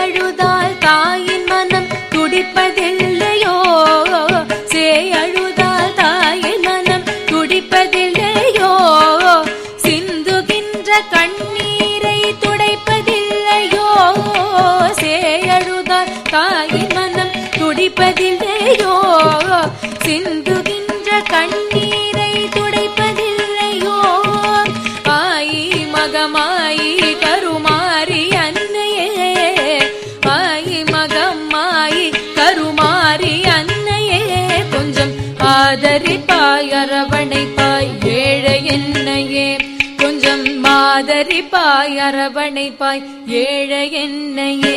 அழுதால் தாயின் மனம் துடிப்பதில்லையோ, அழுதால் தாயின் மனம் துடிப்பதில்லையோ, சிந்துகின்ற கண்ணீரை துடைப்பதில்லையோ, அழுதால் தாயின் மனம் துடிப்பதில்லையோ, சிந்துகின்ற கண்ணீரை துடைப்பதில்லையோ, ஆயி மகமாயி கருமாரி அன்னையே, ஆயி மகமாயி கருமாரி அன்னையே, கொஞ்சம் ஆதரிப்பாய் அரவணைப்பாய் ஏழை என்னையே, கொஞ்சம் ஆதரிப்பாய் அரவணைப்பாய் ஏழை என்னையே.